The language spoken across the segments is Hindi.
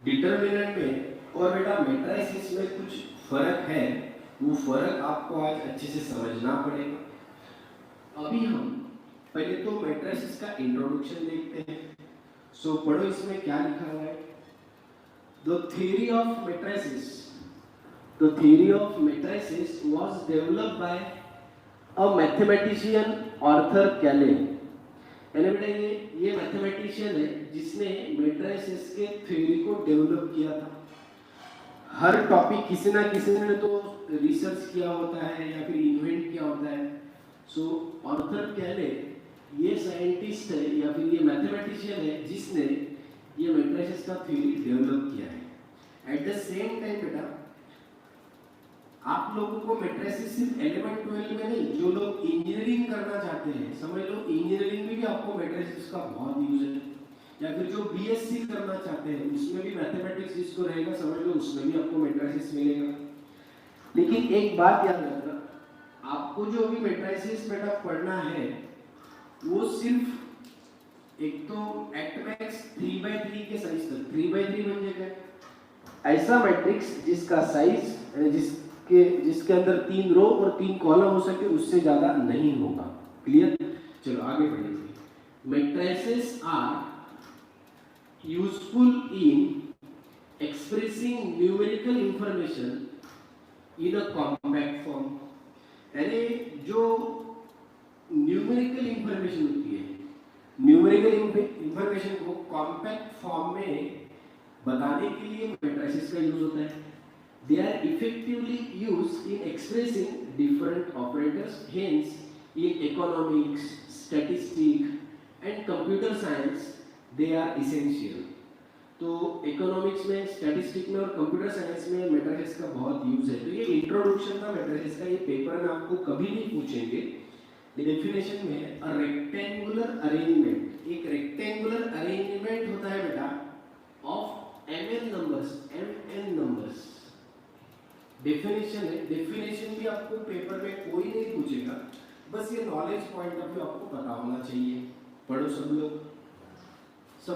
डिटर्मिनेंट में और बेटा मैट्रिसेस में कुछ फर्क है, वो फर्क आपको आज अच्छे से समझना पड़ेगा। अभी हम पहले तो मैट्रिसेस का इंट्रोडक्शन देखते हैं। सो पढ़ो इसमें क्या लिखा हुआ है। The theory of matrices The theory of matrices was developed by a mathematician Arthur Cayley। यानी बेटा ये मैथमेटिशियन है जिसने मैट्रिसेस के थ्योरी को डेवलप किया था। हर टॉपिक किसी ना किसी ने तो रिसर्च किया होता है या फिर इन्वेंट किया होता है। सो आर्थर कैले ये साइंटिस्ट है या फिर ये मैथमेटिशियन है जिसने ये मैट्रिसेस का थ्योरी डेवलप किया है। एट द सेम टाइम बेटा आप लोगों को मैट्रिसेस सिर्फ 11 12 में नहीं, जो लोग इंजीनियरिंग करना चाहते हैं, समझ लो इंजीनियरिंग में भी आपको मैट्रिसेस का बहुत यूज है, या फिर जो बीएससी करना चाहते हैं उसमें भी मैथमेटिक्स जिसको रहेगा समझ लो उसमें भी आपको मैट्रिसेस मिलेगा। लेकिन एक बात याद रखना, आपको जो अभी मैट्रिसेस बेटा पढ़ना है वो सिर्फ एक तो एटमैक्स 3/3 के साइज तक। 3/3 म्हणजे काय? ऐसा मैट्रिक्स जिसका साइज जिसके अंदर 3 रो और 3 कॉलम हो सके, उससे ज्यादा नहीं होगा। क्लियर? चलो आगे बढ़ेंगे। Matrices are useful in expressing numerical information in a compact form. यानी जो न्यूमेरिकल इंफॉर्मेशन होती है, न्यूमेरिकल इंफॉर्मेशन को कॉम्पैक्ट फॉर्म में बताने के लिए मैट्रिसेस का यूज होता है। They are effectively used in expressing different operators. Hence, in economics, statistics, and computer science, they are essential. तो इकोनॉमिक्स में, स्टैटिस्टिक्स में और कंप्यूटर साइंस में मैट्रिसेस का बहुत यूज है। तो ये इंट्रोडक्शन था मैट्रिसेस का। ये पेपर में आपको कभी नहीं पूछेंगे। डेफिनेशन में अ रेक्टेंगुलर अरेंजमेंट, एक रेक्टेंगुलर अरेंजमेंट होता है बेटा ऑफ mn नंबर्स। डेफिनेशन है, डेफिनेशन भी आपको पेपर में कोई नहीं पूछेगा, बस ये नॉलेज पॉइंट ऑफ व्यू आपको पता होना चाहिए। पढ़ो सब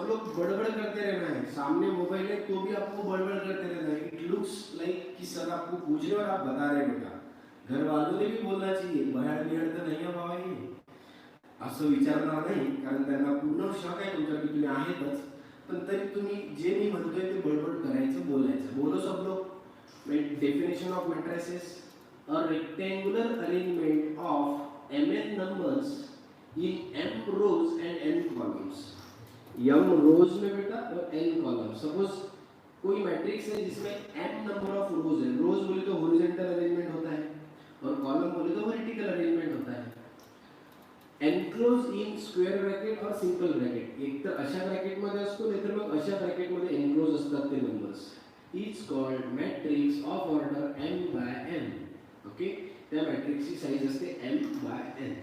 लोग बड़बड़ करते रहना है। सामने मोबाइल है तो भी आपको बड़बड़ करते रहना है। इट लुक्स लाइक कि सर आपको पूछ रहे और आप बता रहे बेटा। घर वालों ने भी बोलना चाहिए बाहेर बिहार तर नाही बाबा हे असं विचारणार नाही, कारण त्यांना पूर्ण शॉक आहे तुमच्या की तुम्ही आहेतच, पण तरी तुम्ही जे मी म्हणतोय ते बडबड करायचं, बोलायचं। बोलो सब लोग। Definition of matrices: a rectangular arrangement of mn numbers in m rows and n columns। m rows में बेटा और n columns। सपोज कोई मैट्रिक्स है जिसमें m नंबर ऑफ रोज है। रोज बोले तो हॉरिजॉन्टल अरेंजमेंट होता है और कॉलम बोले तो वर्टिकल अरेंजमेंट होता है। एनक्लोज इन स्क्वेअर ब्रॅकेट और सिंपल ब्रॅकेट। एक तर अशा ब्रॅकेट मध्ये असतो, नाहीतर मग अशा ब्रॅकेट मध्ये एनक्लोज असतात ते numbers. Is called matrix of order m by n। Okay, त्या मैट्रिक्स की साइज असते m by n।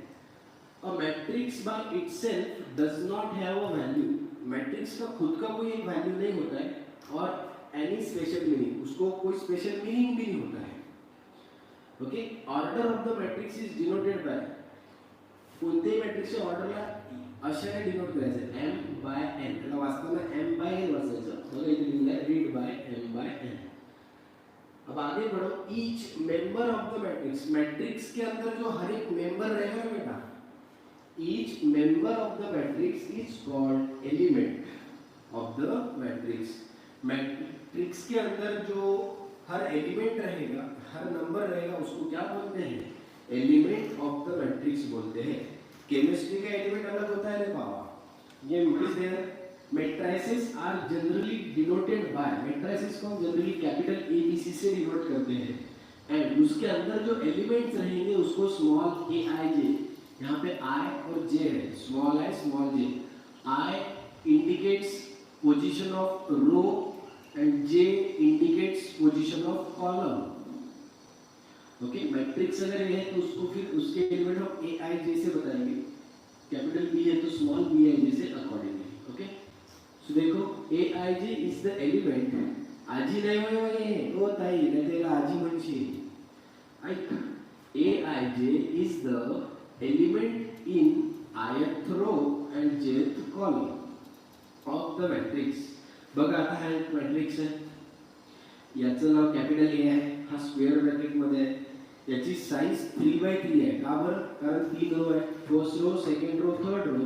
A matrix by itself does not have a value। Matrix का खुद का कोई एक वैल्यू नहीं होता है और any special meaning, उसको कोई स्पेशल मीनिंग भी नहीं होता है। Okay, order of the matrix is denoted bye, कोणत्याही मैट्रिक्सच्या ऑर्डरला अशाने डिनोट करायचं m by n। त्याला वाचताना m by n वाचायचं। बघा इथे लिहिलं आहे read by m by n। अब आगे बढ़ो। Each member of the matrix, matrix के अंदर जो हर एक मेंबर रहेगा बेटा, each member of the matrix is called element of the matrix. Matrix के अंदर जो हर एलिमेंट रहेगा, हर नंबर रहेगा, उसको क्या बोलते हैं? एलिमेंट ऑफ द मैट्रिक्स बोलते हैं। केमिस्ट्री का एलिमेंट अलग होता है रे बाबा। ये नोटिस देना, matrices are generally denoted by, matrices को हम generally capital A B C से डिनोट करते हैं, एंड उसके अंदर जो एलिमेंट्स रहेंगे उसको स्मॉल ए आई जे, यहाँ पे आई और जे है, small I small J. I indicates position of row and J indicates position of column. Okay, matrix अगर ये है तो उसको फिर उसके एलिमेंट हम ए आई जे से बताएंगे। कैपिटल बी है तो स्मॉल बी आई जे से अकॉर्डिंगली। ओके, सो देखो ए i j is the element. आजी नाही होय हे ओ ताई, नाही त्याला आजी म्हणशी। ऐक, a i j is the element in ith row and jth column of the matrix. बघा आता हा एक मॅट्रिक्स याचं नाव कॅपिटल ए आहे, हा स्क्वेअर ब्रॅकेट मध्ये आहे, याची साइज 3x3 आहे. का बरं? कारण 3 रो आहे, first row, second row, third row,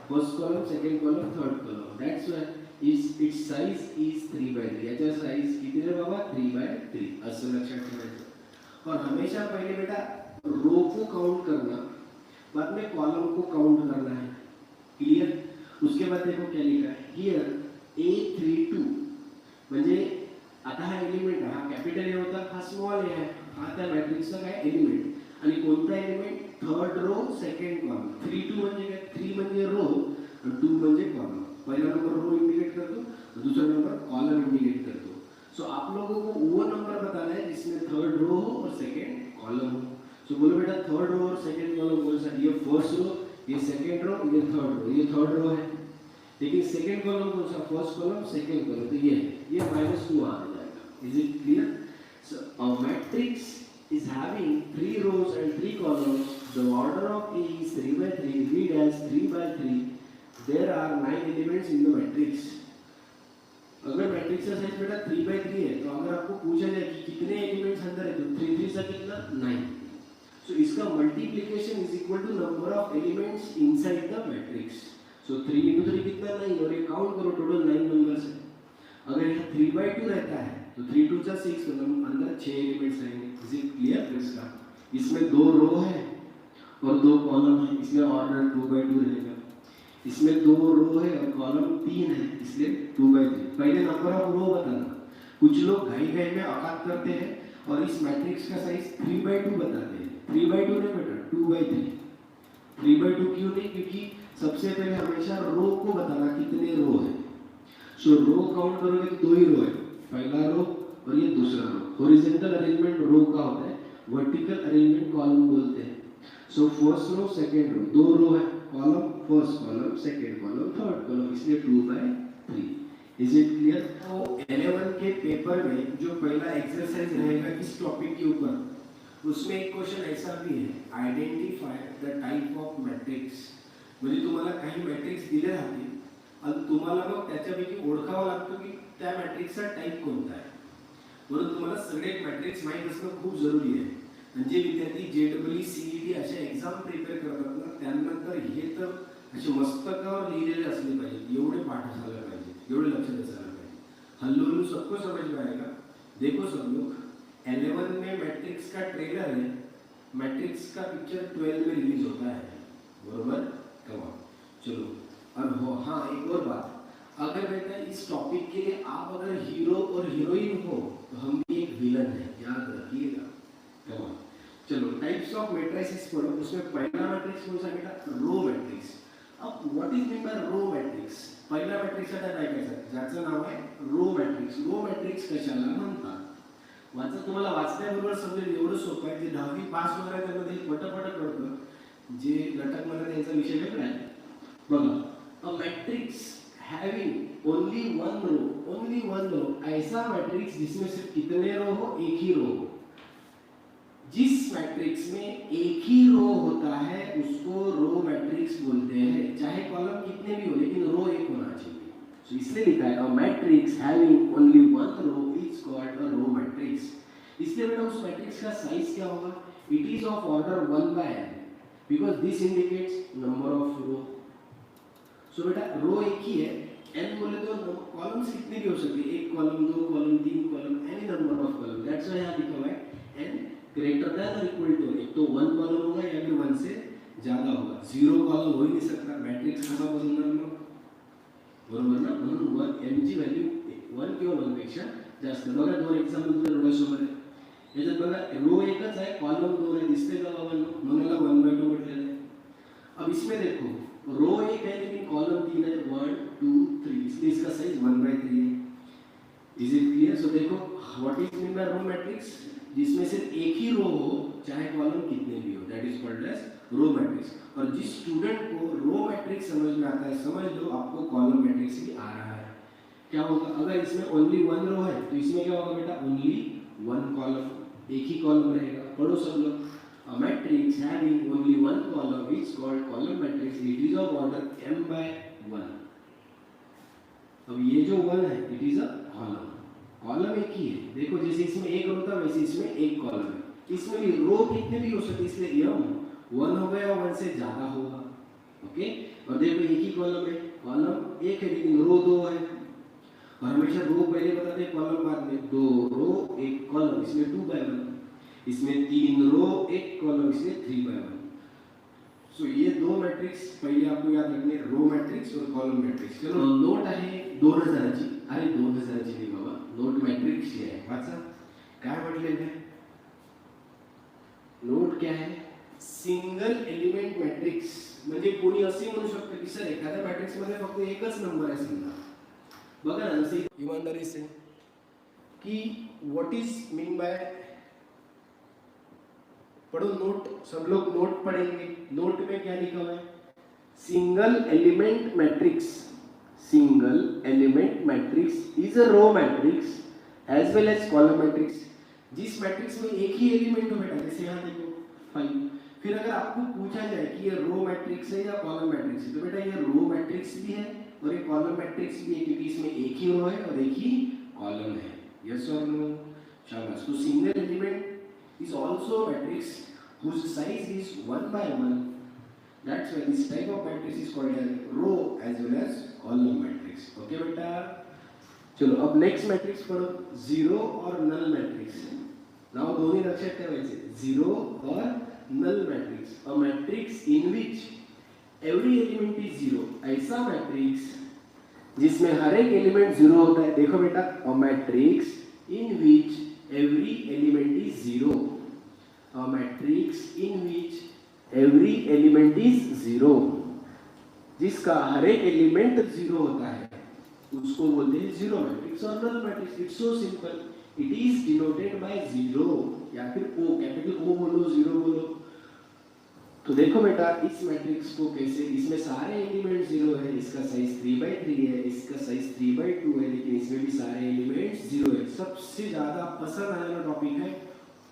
first column, second column, third column. That's why its size is 3x3. याचा साइज किती रे बाबा? 3x3. असं लक्षात ठेवायचं. और हमेशा पहले बेटा रो को काउंट करना, बाद में कॉलम को काउंट करना है. क्लियर? उसके बाद देखो क्या लिखा है हियर A32 म्हणजे आता हा एलिमेंट हा कॅपिटल ए होता, हा स्मॉल ए आहे, हा त्या मॅट्रिक्सचा काय एलिमेंट, आणि कोणता element? Third row second column. 3 2 म्हणजे काय? 3 म्हणजे रो आणि 2 म्हणजे कॉलम. पहला नंबर रो इंडिकेट करतो, दूसरा नंबर कॉलम इंडिकेट करतो. सो आप लोगों को वो नंबर बताना है जिसमें थर्ड रो हो और सेकंड कॉलम हो. सो बोलो बेटा थर्ड रो और सेकंड कॉलम कौन सा? ये फर्स्ट रो, ये सेकंड रो, ये थर्ड रो. ये थर्ड रो है, लेकिन सेकंड कॉलम कौन सा? First column, second column. तो ये -2 आ जाएगा. Is it clear? So a matrix is having 3 rows and 3 columns. The order of A is 3x3. Read as 3x3. There are 9 elements in the matrix. अगर मैट्रिक्स का साइज बेटा 3x3 है, तो अगर आपको पूछा जाए कि कितने एलिमेंट्स अंदर है, तो 3 3 सा कितना? 9. So इसका multiplication is equal to number of elements inside the matrix. So 3 into 3 कितना? 9. और ये काउंट करो, टोटल 9 नंबर्स है. अगर यहाँ 3/2 रहता है तो 3 2 जा 6, मतलब अंदर 6 एलिमेंट्स रहेंगे. Is it clear? इसका इसमें 2 रो है और 2 कॉलम है, इसलिए ऑर्डर 2/2 रहेगा. इसमें 2 रो है और कॉलम 3 है, इसलिए 2/3. पहले नंबर ऑफ रो बताना. कुछ लोग घाई में औकात करते हैं और इस मैट्रिक्स का साइज 3/2 बताते हैं. 3/2 नहीं बेटा, 2/3. 3/2 क्यों नहीं? क्योंकि सबसे पहले हमेशा रो को बताना कितने रो है. सो रो काउंट करोगे तो 2 ही रो है, पहला रो और ये दूसरा रो. हॉरिजॉन्टल अरेंजमेंट रो का होता है, वर्टिकल अरेंजमेंट कॉलम बोलते हैं. सो फर्स्ट रो, सेकंड रो, 2 रो है, column, first column, second column, third column, इसलिए 2/3. Is it clear? तो 11 के पेपर में जो पहला एक्सरसाइज रहेगा इस टॉपिक के ऊपर, उसमें एक क्वेश्चन ऐसा भी है, identify the type of matrix. म्हणजे तुम्हाला काही मॅट्रिक्स दिले राहतील आणि तुम्हाला मग त्याच्यापैकी ओळखावं लागतं की त्या मॅट्रिक्सचा टाइप कोणता आहे. म्हणून तुम्हाला सगळे मॅट्रिक्स माहीत असणं खूप जरुरी आहे. म्हणजे विद्यार्थी JEE CET अशा एक्झाम प्रिपेअर करतात ना, त्यानंतर हे तर असे मस्तकावर लिहिलेले असले पाहिजे, एवढे पाठ असायला पाहिजे, एवढे लक्षात असायला पाहिजे. हल्लू सबको समझ में आएगा. देखो सब लोग, 11 में मैट्रिक्स का ट्रेलर है, मैट्रिक्स का पिक्चर 12 में रिलीज होता है, बरोबर? कमाल. चलो. और हो, हाँ एक और बात, अगर बेटा इस टॉपिक के लिए आप अगर हीरो और हीरोइन हो तो हम भी एक विलन है, याद रखिएगा. कमाल. चलो टाइप्स ऑफ मैट्रिसेस पढ़ो. उसमें पहला मैट्रिक्स कौन सा बेटा? Row matrix. अब what is mean by row matrix? पहिला मॅट्रिक्सचा टाइप आहे काय? ज्याचं नाव आहे रो मॅट्रिक्स. रो मॅट्रिक्स कशाला म्हणतात? वाचा, तुम्हाला वाचण्याबरोबर समजेल, एवढं सोपं आहे. जे 10वी पास वगैरे आहे त्यामध्ये पटपट कळतं. जे लटक मला त्यांचा विषय वेगळा आहे. बघा, a matrix having only one row, ऐसा मैट्रिक्स जिसमें सिर्फ कितने रो हो? एक ही रो हो. जिस मैट्रिक्स में एक ही रो होता है उसको रो मैट्रिक्स बोलते हैं. चाहे कॉलम कितने भी हो, लेकिन रो एक होना चाहिए. तो इसलिए लिखा है a matrix having only one row is called a row matrix. इसलिए बेटा उस मैट्रिक्स का साइज क्या होगा? It is of order 1/n because this indicates number of row. So बेटा रो एक ही है, n बोले तो कॉलम्स कितने भी हो सकते हैं, एक column, 2 column, 3 column, any number of column. That's why यहाँ लिखा हुआ है n ग्रेटर देन और इक्वल टू. एक तो 1 कॉलम होगा या फिर 1 से ज्यादा होगा. 0 कॉलम हो ही नहीं सकता. मैट्रिक्स कसा बनणार मग? बरोबर ना? म्हणून 1 n ची व्हॅल्यू 1 किंवा 1 पेक्षा जास्त. बघा 2 एक्झाम्पल तुमच्या डोळ्यासमोर आहे. याच्यात बघा रो एकच आहे, कॉलम 2 है, दिसते का बाबांनो? म्हणून याला 1/2 म्हटलेलं आहे. अब इसमें देखो रो एक है लेकिन कॉलम 3 है, 1 2 3, इसलिए इसका साइज 1/3 है. Is it clear? सो देखो what is mean by row matrix? जिसमें सिर्फ एक ही रो हो, चाहे कॉलम कितने भी हो, that is called as row matrix. और जिस स्टूडेंट को रो मैट्रिक्स समझ में आता है, समझ लो आपको कॉलम मैट्रिक्स भी आ रहा है. क्या होगा अगर इसमें ओनली 1 रो है तो इसमें क्या होगा बेटा? ओनली 1 कॉलम, एक ही कॉलम रहेगा. पढ़ो सब लोग. A matrix having only one column is called column matrix. It is of order m/1. अब ये जो 1 है, it is a column. Column एक ही है, देखो जैसे इसमें एक रो था वैसे इसमें एक कॉलम है, इसमें भी रो कितने भी हो सकते, इसलिए m 1 हो गया, 1 से ज्यादा होगा। ओके, और देखो एक ही कॉलम है, कॉलम एक है लेकिन रो दो है, और हमेशा रो पहले बताते हैं कॉलम बाद में। दो रो एक कॉलम, इसमें 2 बाय 1, इसमें 3 रो एक कॉलम, इसमें 3 बाय 1। सो ये दो मैट्रिक्स पहिले आपको याद रखणे, रो मॅट्रिक्स और कॉलम मॅट्रिक्स। चलो नोट आहे 2000 ची, अरे 2000 ची नाही बाबा, नोट मॅट्रिक्स ची आहे, वाचा काय म्हटलेलं आहे। नोट क्या है, सिंगल एलिमेंट मॅट्रिक्स, म्हणजे कोणी असे म्हणू शकतो की सर एखाद्या मॅट्रिक्स मध्ये फक्त एकच नंबर आहे समजा, बघा ना जसे ईमानदारी से कि व्हाट इज मीन बाय, पढ़ो नोट, सब लोग नोट पढ़ेंगे। नोट में क्या लिखा हुआ है, single element matrix, single element matrix is a row matrix as well as column matrix. जिस मैट्रिक्स में एक ही एलिमेंट हो बेटा, जैसे यहाँ देखो 5, फिर अगर आपको पूछा जाए कि ये रो मैट्रिक्स है या कॉलम मैट्रिक्स है, तो बेटा ये रो मैट्रिक्स भी है और ये कॉलम मैट्रिक्स भी है, क्योंकि इसमें एक ही रो है और एक ही कॉलम है। यस और नो, शाबाश। तो single element is also a matrix whose size is 1 by 1. That's why this type of matrix is called as row as well as column matrix. Okay बेटा, चलो अब नेक्स्ट मैट्रिक्स पढ़ो, जीरो और नल मैट्रिक्स। नाव दोन्ही लक्षात ठेवायचे, जीरो और null matrix. A matrix in which every element is zero, ऐसा मैट्रिक्स जिसमें हर एक एलिमेंट जीरो होता है। देखो बेटा, a matrix in which every element is zero, a matrix in which every element is zero, जिसका हर एक एलिमेंट जीरो होता है उसको बोलते हैं जीरो मैट्रिक्स और null matrix. It's so simple, it is denoted by zero, या फिर ओ, कैपिटल ओ बोलो, जीरो बोलो। तो देखो बेटा इस मैट्रिक्स को कैसे, इसमें सारे एलिमेंट जीरो है, इसका साइज 3/3 है, इसका साइज 3/2 है, लेकिन इसमें भी सारे एलिमेंट जीरो है। सबसे ज्यादा पसंद आने वाला टॉपिक है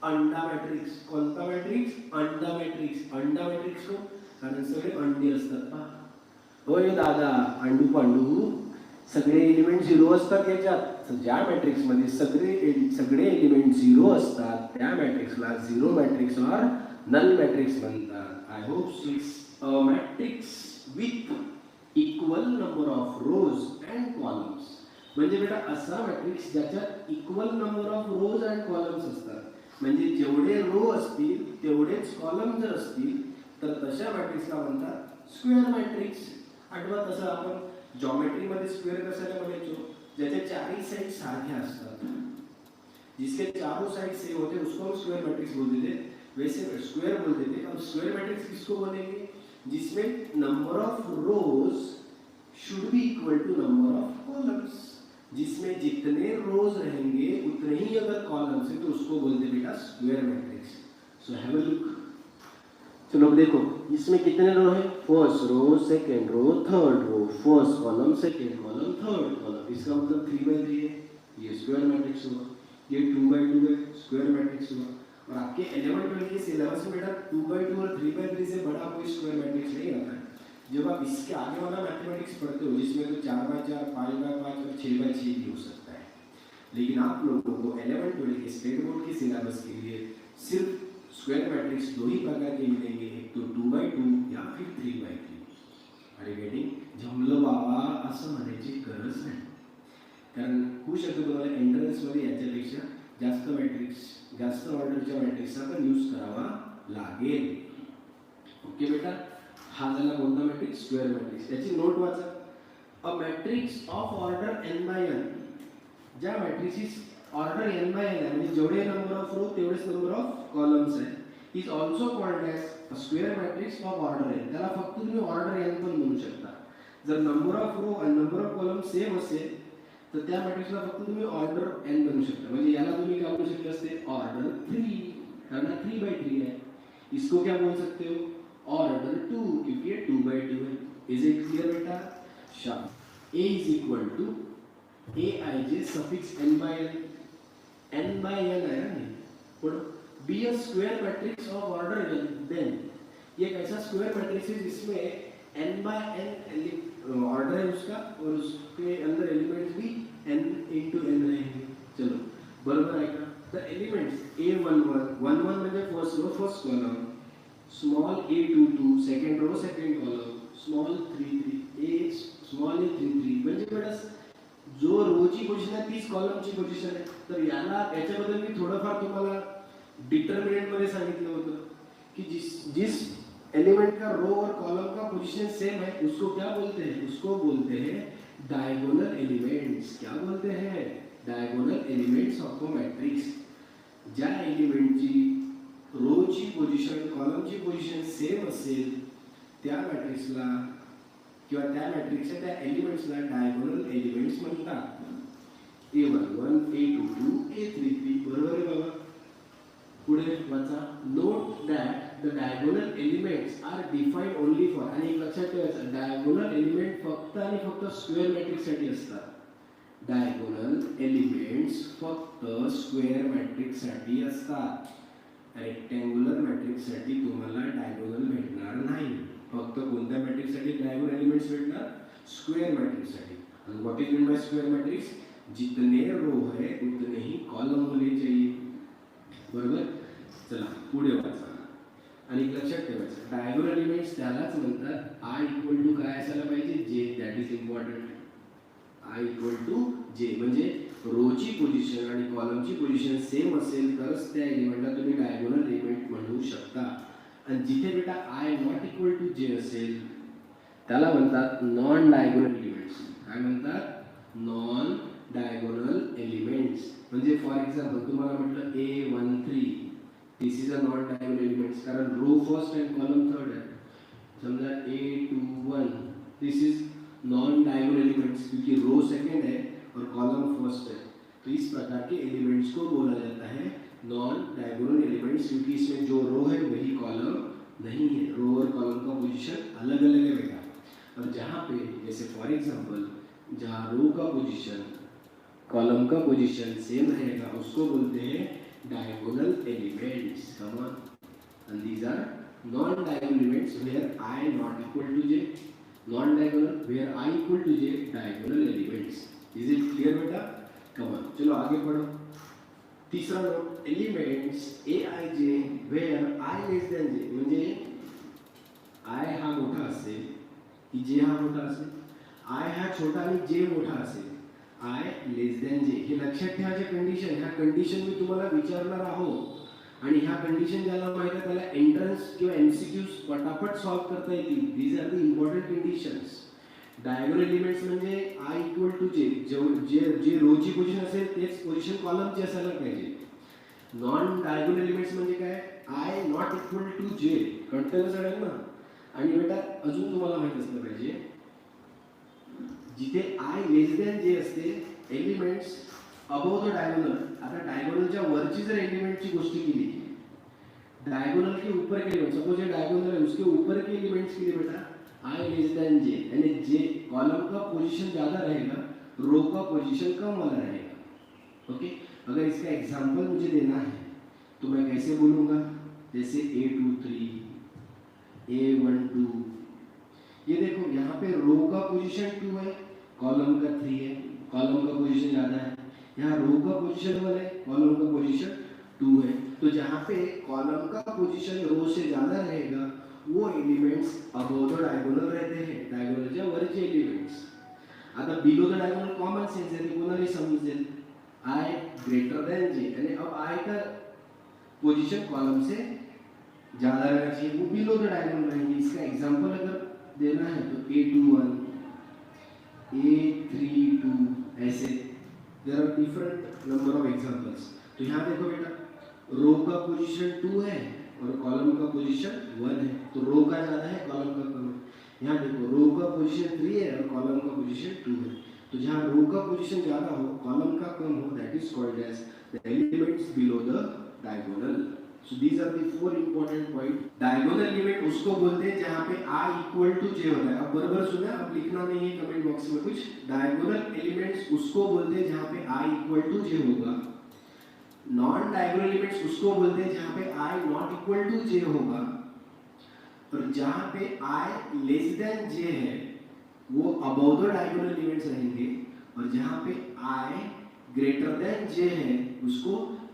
अंडा मैट्रिक्स। कोणता मैट्रिक्स, अंडा मैट्रिक्स। अंडा मैट्रिक्स को कारण सगळे अंडे असतात। होय दादा, अंडू पांडू सगळे एलिमेंट झिरो असतात याच्यात। ज्या मॅट्रिक्स मध्ये सगळे एलिमेंट झिरो असतात त्या मॅट्रिक्सला झिरो मॅट्रिक्स और नल मॅट्रिक्स म्हणतात। I hope it's a matrix with equal number of rows and columns. म्हणजे बेटा असा मॅट्रिक्स ज्याच्यात equal number of rose and columns असतात, म्हणजे जेवढे रो असतील तेवढेच कॉलम जर असतील तर तशा मॅट्रिक्सला म्हणतात स्क्वेअर मॅट्रिक्स। आठवा तसं आपण जॉमेट्री मध्ये स्क्वेअर कशाला म्हणायचो, ज्याचे चारही साइड सारखे असतात, जिसके चारों साइड सेम होते हैं उसको हम स्क्वायर मैट्रिक्स बोलते थे। वैसे स्क्वायर बोलते थे। अब स्क्वायर मैट्रिक्स किसको बोलेंगे, जिसमें number of rows should be equal to number of columns, जिसमें जितने रोज रहेंगे उतने ही अगर कॉलम्स है तो उसको बोलते बेटा square matrix. So have a look. चलो देखो इसमें कितने रो है, first row, second row, third row, first column, second column, third column. इसका मतलब 3/3 है, ये स्क्वायर मैट्रिक्स हुआ। ये 2/2 है, स्क्वायर मैट्रिक्स हुआ। और आपके 11-12 के सिलेबस में बेटा 2/2 और 3/3 से बड़ा कोई स्क्वायर मैट्रिक्स नहीं आता है। जब आप इसके आगे वाला मैथमेटिक्स पढ़ते हो जिसमें तो 4/4, 5/5 और 6/6 भी हो सकता है, लेकिन आप लोगों को 11-12 के स्टेट बोर्ड के सिलेबस के लिए सिर्फ स्क्वायर मैट्रिक्स दो ही प्रकार के मिलेंगे, एक तो 2/2 या फिर 3/3। अरे गेटिंग, जमलं बाबा असं म्हणायची गरज नाही, कारण होऊ शकतं तुम्हाला एंट्रन्स मध्ये याच्यापेक्षा जास्त मॅट्रिक्स, जास्त ऑर्डरच्या मॅट्रिक्सचा पण यूज करावा लागेल। ओके बेटा, हा झाला कोणता मॅट्रिक्स, स्क्वेअर मॅट्रिक्स। त्याची नोट वाचा, अ मॅट्रिक्स ऑफ ऑर्डर n/n, ज्या मॅट्रिक्स ऑर्डर n/n आहे, म्हणजे जेवढे नंबर ऑफ रो तेवढेच नंबर ऑफ कॉलम्स आहे, is also called as a square matrix of order n। त्याला फक्त तुम्ही ऑर्डर n पण म्हणू शकता। जर नंबर ऑफ रो आणि नंबर ऑफ कॉलम सेम असेल तर त्या मॅट्रिक्सला फक्त तुम्ही ऑर्डर n बनवू शकता। म्हणजे याला तुम्ही काय बोलू शकले असते, ऑर्डर 3, कारण 3/3 है। इसको क्या बोल सकते हो, ऑर्डर 2, क्योंकि ये 2/2 है। इज इट क्लियर बेटा? शाबाश। a is equal to aij suffix n/n, n/n है ना, पढ़ो, be a square matrix of order n, then ये एक ऐसा स्क्वायर मैट्रिक्स है जिसमें n/n ऑर्डर है उसका और उसके अंदर एलिमेंट्स भी n into n रहेंगे। चलो बरोबर आहे का? द एलिमेंट्स A11 म्हणजे first row first column, small A22 second row second column, small 33 A small A33 म्हणजे बेटा जो रोची पोझिशन आहे तीच कॉलमची पोझिशन आहे. तर याच्याबद्दल मी थोडंफार तुम्हाला डिटर्मिनेंट मध्ये सांगितलं होतं कि जिस एलिमेंट का रो और कॉलम का पोजीशन सेम है उसको क्या बोलते हैं? उसको बोलते हैं डायगोनल एलिमेंट्स. क्या बोलते हैं? Diagonal elements of a matrix. ज्या एलिमेंटची रोची पोझिशन कॉलमची पोझिशन सेम असेल त्या मॅट्रिक्सला किंवा त्या मॅट्रिक्सच्या त्या एलिमेंट्सला डायगोनल एलिमेंट्स म्हणतात. A11 A22 A33 बरोबर आहे बाबा. पुढे वाचा. Note that the diagonal elements are defined only for, आणि एक लक्षात ठेवायचं डायगोनल एलिमेंट फक्त आणि फक्त स्क्वेअर मॅट्रिक्स साठी असतात. डायगोनल एलिमेंट्स फक्त स्क्वेअर मॅट्रिक्स साठी असतात. रेक्टँग्युलर मॅट्रिक्स साठी तुम्हाला डायगोनल भेटणार नाही. फक्त कोणत्या मॅट्रिक्स साठी डायगोनल एलिमेंट्स भेटणार? स्क्वेअर मॅट्रिक्स साठी. आणि what is mean bye square matrix? जितने रो है उतने ही कॉलम होने चाहिए. बरोबर. चला पुढे वाचा. आणि लक्षात ठेवायचं डायगोनल एलिमेंट्स त्यालाच म्हणतात I इक्वल टू काय असायला पाहिजे? J. That is important. I equal to J म्हणजे रोची पोझिशन आणि कॉलमची पोझिशन सेम असेल तरच त्या एलिमेंटला तुम्ही डायगोनल एलिमेंट म्हणू शकता. आणि जिथे बेटा I not equal to J असेल त्याला म्हणतात नॉन डायगोनल एलिमेंट्स. काय म्हणतात? Non diagonal elements. म्हणजे फॉर एक्झाम्पल तुम्हाला म्हटलं A13 this is a non diagonal elements कारण row first and column third आहे. समजा A21 this is non diagonal elements क्योंकि रो सेकंड है और कॉलम फर्स्ट है. तो इस प्रकार के एलिमेंट्स को बोला जाता है नॉन डायगोनल एलिमेंट्स क्योंकि इसमें जो रो है वही कॉलम नहीं है. रो और कॉलम का पोजीशन अलग अलग है बेटा. और जहाँ पे जैसे फॉर एग्जाम्पल जहाँ रो का पोजीशन कॉलम का पोजीशन सेम रहेगा उसको बोलते हैं diagonal elements. Come on. And these are non diagonal elements where I not equal to J. Non diagonal where I equal to J diagonal elements. Is it clear बेटा? Come on. चलो आगे पढ़ो. तीसरा note elements Aij where I less than J. म्हणजे I हा मोठा असेल की J हा मोठा असेल. I हा छोटा आणि J मोठा असेल. I less than J. हे लक्षात ठेवायचे कंडिशन. ह्या कंडिशन मी तुम्हाला विचारणार आहोत आणि ह्या कंडिशन ज्याला माहिती आहे त्याला एंट्रन्स किंवा एमसीक्यूज पटापट सॉल्व करता येतील. These are the important conditions. Diagonal elements म्हणजे I इक्वल टू J. जे रोची पोझिशन असेल तेच पोझिशन कॉलमची असायला पाहिजे. नॉन डायगोनल एलिमेंट्स म्हणजे काय? I not equal to J. कळतं ना सगळ्यांना? आणि बेटा अजून तुम्हाला माहित असलं पाहिजे जिथे I लेस देन J असते एलिमेंट्स अबोव द डायगोनल. आता डायगोनलच्या वरची जर एलिमेंटची गोष्ट केली डायगोनल के ऊपर के एलिमेंट सपोज ये डायगोनल है उसके ऊपर के एलिमेंट्स के लिए बेटा I लेस देन J यानी J कॉलम का पोजीशन ज्यादा रहेगा रो का पोजीशन कम वाला रहेगा. ओके. अगर इसका एग्जांपल मुझे देना है तो मैं कैसे बोलूँगा? जैसे A23 A12 ये देखो यहाँ पे रो का पोजीशन 2 है कॉलम का 3 है. कॉलम का पोजीशन ज़्यादा है. यहाँ रो का पोजीशन 1 है कॉलम का पोजीशन 2 है. तो जहाँ पे कॉलम का पोजीशन रो से ज़्यादा रहेगा वो एलिमेंट्स अबोव द डायगोनल रहते हैं. डायगोनलच्या वरचे एलिमेंट्स. आता below the diagonal common sense आहे ते कोणालाही समजेल. I ग्रेटर देन J यानी अब I का पोजीशन कॉलम से ज़्यादा रहना चाहिए वो बिलो द डायगोनल रहेंगे. इसका एग्जांपल अगर देना है तो A21 A32 ऐसे there are different number of examples. तो यहाँ देखो बेटा रो का पोजीशन 2 है और कॉलम का पोजीशन 1 है. तो रो का ज़्यादा है कॉलम का कम है. यहाँ देखो रो का पोजीशन 3 है और कॉलम का पोजीशन 2 है. तो जहाँ रो का पोजीशन ज़्यादा हो कॉलम का कम हो that is called as the elements below the diagonal. So these are the 4 important point. Diagonal element उसको बोलते हैं जहाँ पे I इक्वल टू J होता है. अब बराबर सुना, अब लिखना नहीं है कमेंट बॉक्स में कुछ. डायगोनल एलिमेंट्स उसको बोलते हैं जहाँ पे I इक्वल टू J होगा. नॉन डायगोनल एलिमेंट्स उसको बोलते हैं जहाँ पे I not equal to J होगा. और जहाँ पे I लेस देन J है वो अबव द डायगोनल एलिमेंट्स रहेंगे. और जहाँ पे I ग्रेटर देन जे है उसको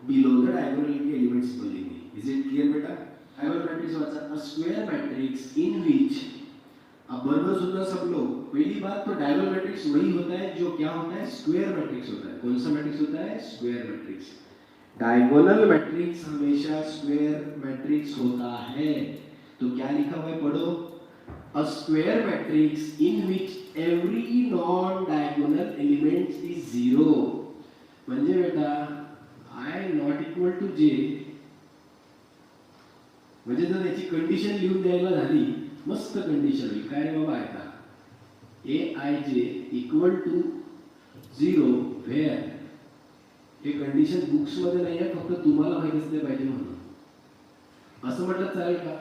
बिलो द डायगोनल के एलिमेंट्स बोलेंगे. इज इट क्लियर बेटा? डायगोनल मैट्रिक्स वाचा अ स्क्वायर मैट्रिक्स इन विच. अब बराबर सुनना सब लोग. पहली बात तो डायगोनल मैट्रिक्स वही होता है जो क्या होता है, स्क्वायर मैट्रिक्स होता है. कौन सा मैट्रिक्स होता है? Square matrix. डायगोनल मैट्रिक्स हमेशा स्क्वायर मैट्रिक्स होता है. तो क्या लिखा हुआ है पढ़ो. A square matrix in which every non-diagonal element is zero. म्हणजे बेटा I not equal to j. म्हणजे जर याची कंडिशन लिहून द्यायला झाली, मस्त कंडिशन होईल. काय रे बाबा ऐका. aij equal to 0 where हे कंडिशन बुक्स मध्ये नाही आहे, फक्त तुम्हाला माहित असले पाहिजे म्हणून. असं म्हटलं चालेल का?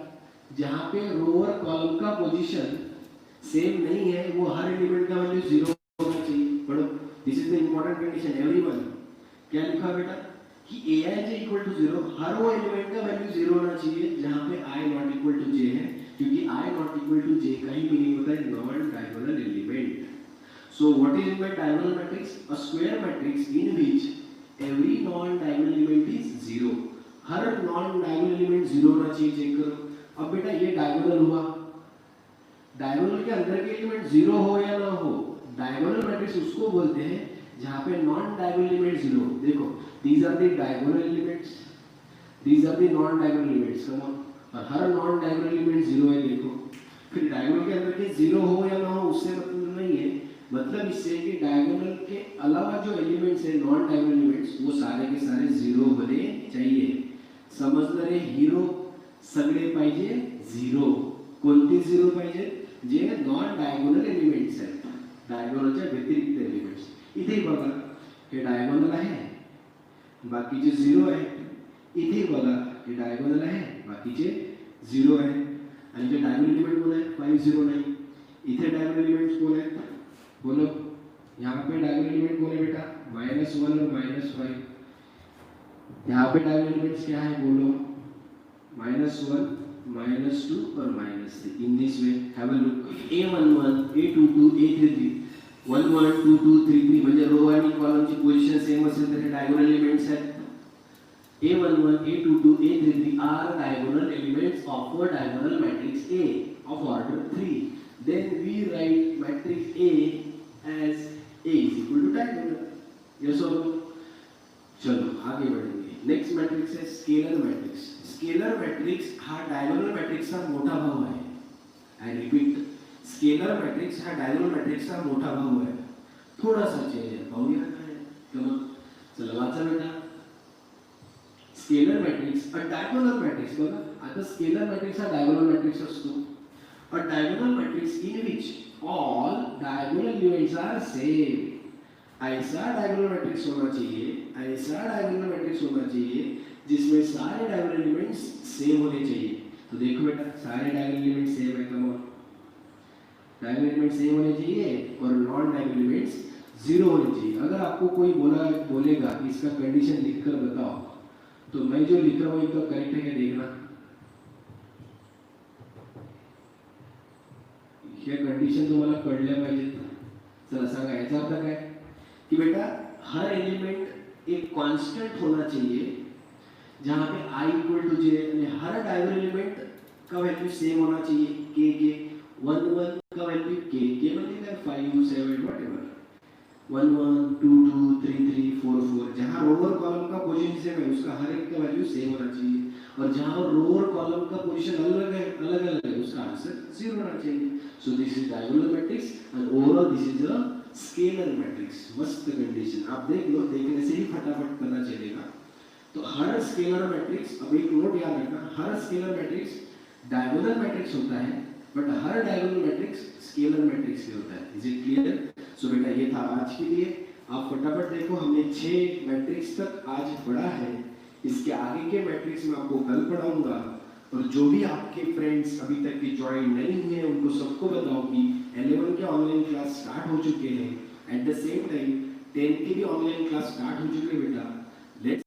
जहां पे रो और कॉलम का पोजीशन सेम नहीं है, वो हर एलिमेंट का वैल्यू 0 होना चाहिए. पढ़ो. This is the important condition everyone. क्या लिखा बेटा कि aij इक्वल टू 0, हर वो एलिमेंट का वैल्यू 0 होना चाहिए जहां पे i not equal to j है, क्योंकि i not equal to j का ही मीनिंग होता है non diagonal element. So what is in by diagonal matrix? A square matrix in which every non diagonal element is 0. हर नॉन डायगोनल एलिमेंट 0 होना चाहिए. चेक करो. अब बेटा ये डायगोनल हुआ. डायगोनल के अंदर के एलिमेंट 0 हो या ना हो, डायगोनल मैट्रिक्स उसको बोलते हैं जहां पे नॉन डायगोनल एलिमेंट 0. देखो these are the diagonal elements, these are the non diagonal elements. Come on. और हर नॉन डायगोनल एलिमेंट 0 है. देखो फिर डायगोनल के अंदर के 0 हो या ना हो उससे मतलब नहीं है. मतलब इससे कि डायगोनल के अलावा जो एलिमेंट्स है नॉन डायगोनल एलिमेंट्स, वो सारे के सारे 0 होने चाहिए. समजलं रे हीरो? सगळे पाहिजे 0. कोणते 0 पाहिजे? जे नॉन डायगोनल एलिमेंट्स आहेत, डायगोनलच्या व्यतिरिक्त एलिमेंट्स. इथे बघा हे डायगोनल आहे, बाकीचे 0 आहेत. इथे बघा हे डायगोनल आहे, बाकीचे 0 आहेत. आणि जे डायगोनल एलिमेंट कोण आहे? 5 0 नाही. इथे डायगोनल एलिमेंट्स कोण आहेत? बोलो. यहाँ पे डायगोनल एलिमेंट कौन है बेटा? -1 और -5. यहाँ पे डायगोनल एलिमेंट्स क्या है बोलो? -1 -2 और -3. In this way have a look. a11 a22 a33 11 22 33 म्हणजे रो आणि कॉलमची पोझिशन सेम असेल तर हे डायगोनल एलिमेंट्स आहेत. a11 a22 a33 are diagonal elements of a diagonal matrix A of order 3. Then we write matrix A as A is equal to diagonal. Yes or no? चलो आगे बढ़ेंगे. नेक्स्ट मैट्रिक्स है स्केलर मैट्रिक्स. स्केलर मैट्रिक्स हा डायगोनल मैट्रिक्सचा मोठा भाऊ आहे. आई रिपीट, स्केलर मैट्रिक्स हा डायगोनल मैट्रिक्सचा मोठा भाऊ आहे. थोडासा चेंज आहे, पाहूया काय आहे. चला वाचा बेटा. स्केलर मैट्रिक्स अ डायगोनल मैट्रिक्स. बघा आता स्केलर मैट्रिक्स हा डायगोनल मैट्रिक्स असतो. A diagonal matrix in which all diagonal elements are same. ऐसा डायगोनल मैट्रिक्स होना चाहिए, ऐसा डायगोनल मैट्रिक्स होना चाहिए जिसमें सारे डायगोनल एलिमेंट्स सेम होने चाहिए. तो देखो बेटा सारे डायगोनल एलिमेंट्स सेम है. Come on. Diagonal elements same होने चाहिए और नॉन डायगोनल एलिमेंट्स 0 होने चाहिए. अगर आपको कोई बोलेगा कि इसका कंडीशन लिखकर बताओ, तो मैं जो लिख रहा हूँ एकदम करेक्ट है क्या देखना. हे कंडिशन तुम्हाला कळल्या पाहिजेत. चला सांगा याचा अर्थ काय कि बेटा हर एलिमेंट एक कांस्टेंट होना चाहिए जहां पे i इक्वल टू j. यानी हर डायगोनल एलिमेंट का वैल्यू सेम होना चाहिए. k 1 1 का वैल्यू k मतलब क्या 5 7 व्हाटएवर 1 1 2 2 3 3 4 4. जहां रो और कॉलम का पोजीशन सेम है उसका हर एक का वैल्यू सेम होना चाहिए. और जहां रो और कॉलम का पोजीशन अलग है उसका आंसर 0 होना चाहिए. So this is diagonal matrix and overall this is a scalar matrix. मस्त कंडीशन. आप देख लो, देखने से ही फटाफट पता चलेगा. तो हर स्केलर मैट्रिक्स, अब एक नोट याद रखना, हर स्केलर मैट्रिक्स डायगोनल मैट्रिक्स होता है, but her diagonal matrix scalar matrix भी होता है. Is it clear? सो बेटा ये था आज के लिए. आप फटाफट देखो, हमने 6 मैट्रिक्स तक आज पढ़ा है. इसके आगे के मैट्रिक्स में आपको कल पढ़ाऊंगा. और जो भी आपके फ्रेंड्स अभी तक के ज्वाइन नहीं हुए उनको सबको बताओ कि 11 के ऑनलाइन क्लास स्टार्ट हो चुके हैं. एट द सेम टाइम 10 के भी ऑनलाइन क्लास स्टार्ट हो चुके हैं बेटा. लेट्स